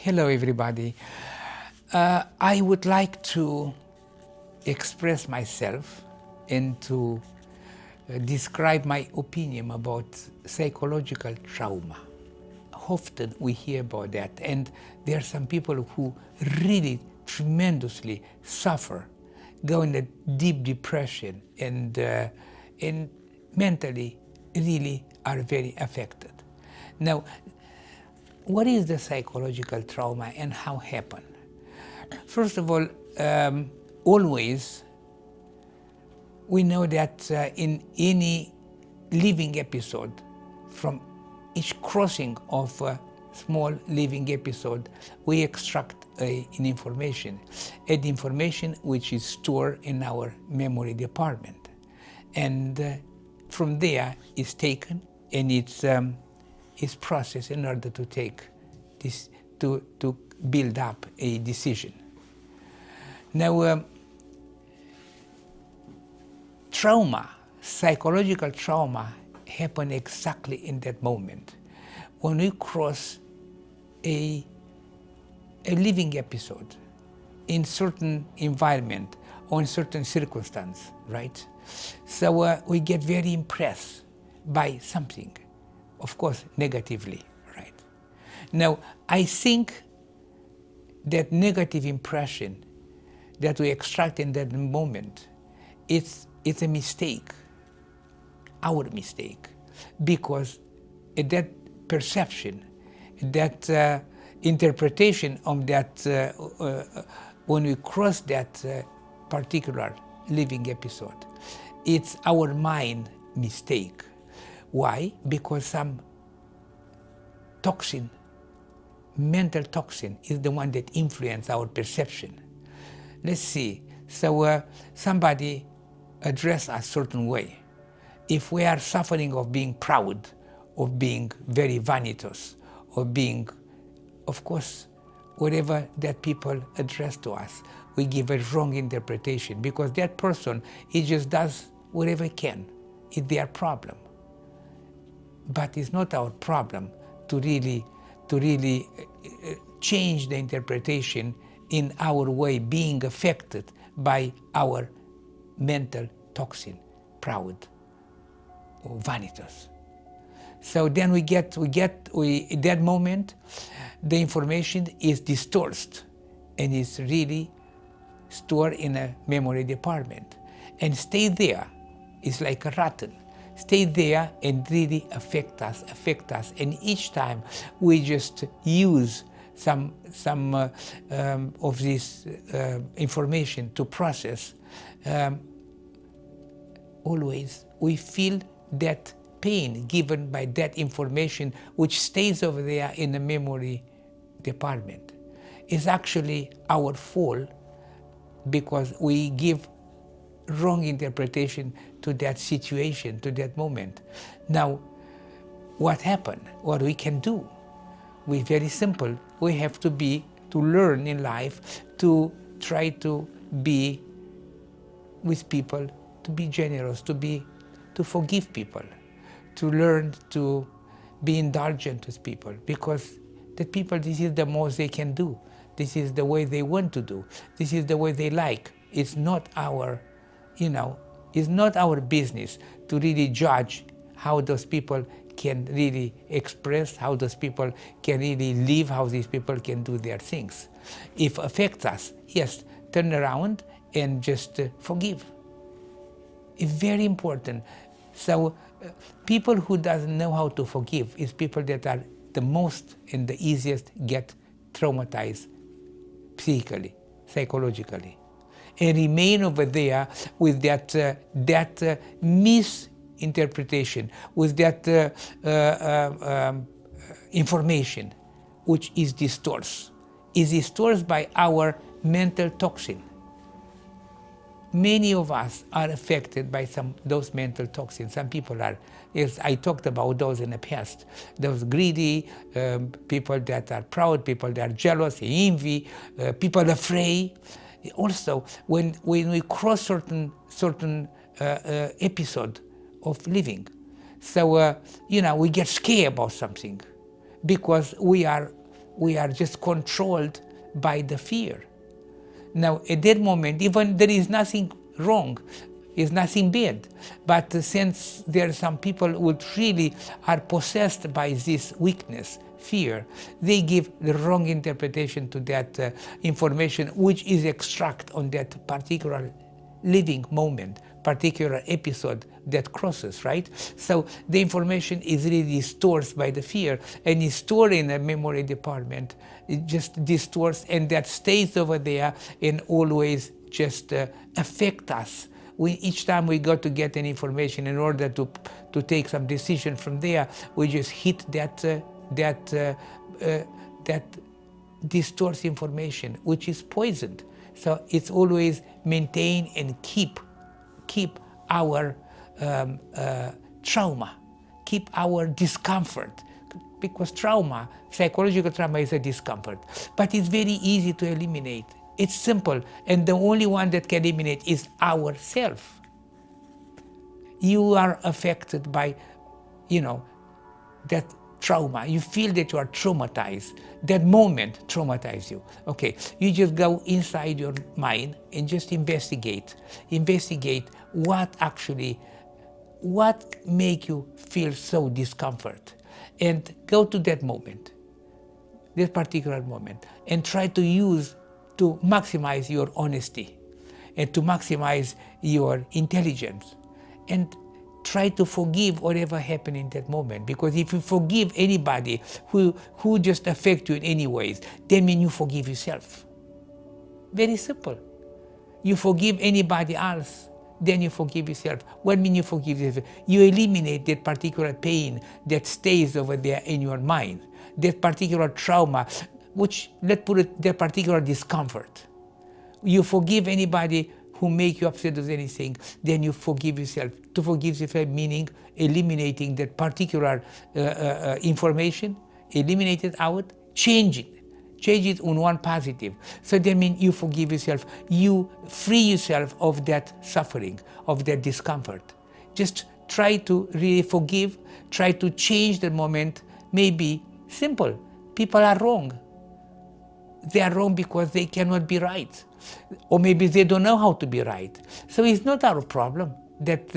Hello, everybody. I would like to express myself and to describe my opinion about psychological trauma. Often we hear about that, and there are some people who really tremendously suffer, go into deep depression, and mentally really are very affected. Now, what is the psychological trauma and how happen? First of all, always we know that in any living episode, from each crossing of a small living episode, we extract an information which is stored in our memory department. And from there is taken and it's processed in order to take this, to build up a decision. Now, trauma, psychological trauma, happen exactly in that moment when we cross a living episode in certain environment or in certain circumstance, right? So we get very impressed by something, of course, negatively, right? Now, I think that negative impression that we extract in that moment, it's a mistake, our mistake, because that perception, that interpretation of that, when we cross that particular living episode, it's our mind mistake. Why? Because some toxin, mental toxin, is the one that influences our perception. Let's see. So somebody address us a certain way. If we are suffering of being proud, of being very vanitous, of being, of course, whatever that people address to us, we give a wrong interpretation because that person, he just does whatever he can. It's their problem. But it's not our problem to really change the interpretation in our way, being affected by our mental toxin, proud or vanitous. So then in that moment, the information is distorted and is really stored in a memory department and stay there. It's like a Rachitan. Stay there and really affect us. And each time we just use some of this information to process, always we feel that pain given by that information which stays over there in the memory department. Is actually our fault because we give wrong interpretation to that situation, to that moment. Now, what happened? What we can do? We're very simple. We have to learn in life to try to be with people, to be generous, to forgive people, to learn to be indulgent with people, because the people, this is the most they can do. This is the way they want to do. This is the way they like. It's not our, it's not our business to really judge how those people can really express, how those people can really live, how these people can do their things. If it affects us, yes, turn around and just forgive. It's very important. So people who doesn't know how to forgive is people that are the most and the easiest get traumatized psychically, psychologically, and remain over there with that misinterpretation, with that information, which is distorted by our mental toxin. Many of us are affected by those mental toxins. Some people are, as I talked about those in the past, those greedy, people that are proud, people that are jealous, envy, people afraid. Also, when we cross certain episode of living, so we get scared about something because we are we are just controlled by the fear. Now, at that moment, even there is nothing wrong, is nothing bad, but since there are some people who really are possessed by this weakness, fear, they give the wrong interpretation to that information which is extract on that particular living moment, particular episode that crosses, right? So the information is really stored by the fear and is stored in the memory department. It just distorts, and that stays over there and always just affect us. Each time we go to get an information in order to take some decision from there, we just hit that distorts information, which is poisoned. So it's always maintain and keep our trauma, keep our discomfort, because trauma, psychological trauma, is a discomfort, but it's very easy to eliminate. It's simple, and the only one that can eliminate is ourself. You are affected by, that trauma. You feel that you are traumatized. That moment traumatizes you. Okay, you just go inside your mind and just investigate what make you feel so discomfort, and go to that moment, that particular moment, and try to maximize your honesty and to maximize your intelligence, and try to forgive whatever happened in that moment. Because if you forgive anybody who just affect you in any ways, that means you forgive yourself. Very simple. You forgive anybody else, then you forgive yourself. What means you forgive yourself? You eliminate that particular pain that stays over there in your mind, that particular trauma, which, let's put it, that particular discomfort. You forgive anybody who make you upset with anything, then you forgive yourself. To forgive yourself meaning eliminating that particular information, eliminate it out, change it on one positive. So that means you forgive yourself, you free yourself of that suffering, of that discomfort. Just try to really forgive, try to change the moment. Maybe simple, people are wrong. They are wrong because they cannot be right. Or maybe they don't know how to be right. So it's not our problem that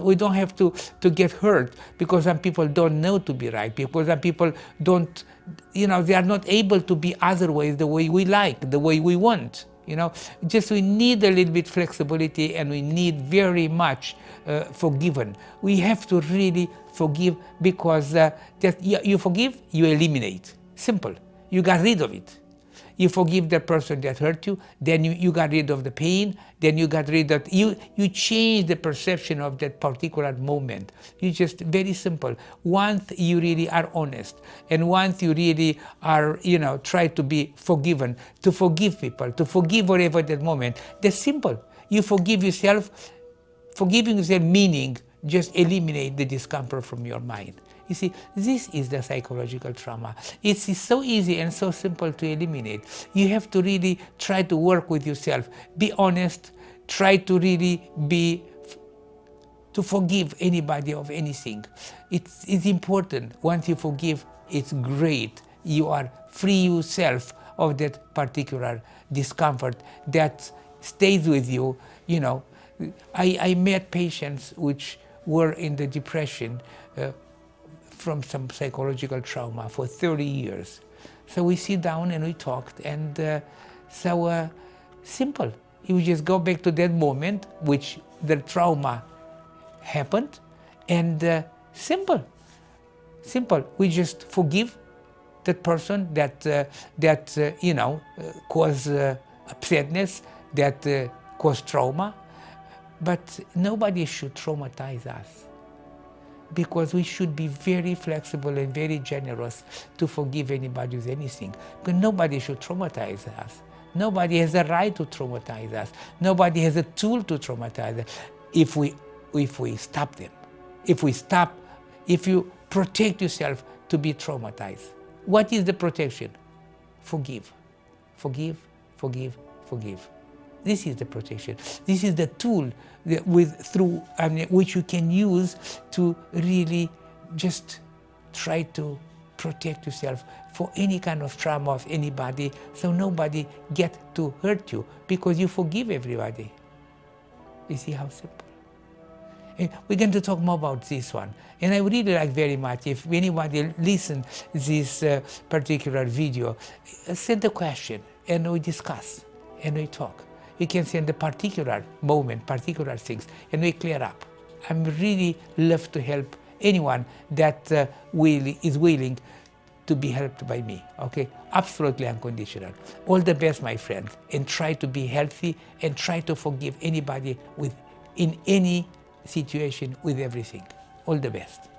we don't have to get hurt because some people don't know to be right, because some people don't, they are not able to be otherwise the way we like, the way we want. Just we need a little bit flexibility, and we need very much forgiven. We have to really forgive, because that you forgive, you eliminate. Simple. You got rid of it. You forgive the person that hurt you, then you got rid of the pain, then you got rid of, you change the perception of that particular moment. You just, very simple. Once you really are honest, and once you really are, try to be forgiven, to forgive people, to forgive whatever that moment, that's simple. You forgive yourself. Forgiving yourself meaning just eliminate the discomfort from your mind. You see, this is the psychological trauma. It's so easy and so simple to eliminate. You have to really try to work with yourself. Be honest. Try to really to forgive anybody of anything. It's important. Once you forgive, it's great. You are free yourself of that particular discomfort that stays with you. I met patients which were in the depression from some psychological trauma for 30 years. So we sit down and we talked, and simple. You just go back to that moment which the trauma happened, and simple. We just forgive that person that caused upsetness, that caused trauma. But nobody should traumatize us, because we should be very flexible and very generous to forgive anybody with anything. Because nobody should traumatize us. Nobody has a right to traumatize us. Nobody has a tool to traumatize us. If we stop them, if you protect yourself to be traumatized. What is the protection? Forgive. This is the protection. This is the tool which you can use to really just try to protect yourself for any kind of trauma of anybody, so nobody get to hurt you, because you forgive everybody. You see how simple? And we're going to talk more about this one. And I would really like very much if anybody listen this particular video, send a question and we discuss and we talk. You can send a particular moment, particular things, and we clear up. I'm really love to help anyone that is willing to be helped by me, okay? Absolutely unconditional. All the best, my friends, and try to be healthy and try to forgive anybody in any situation with everything. All the best.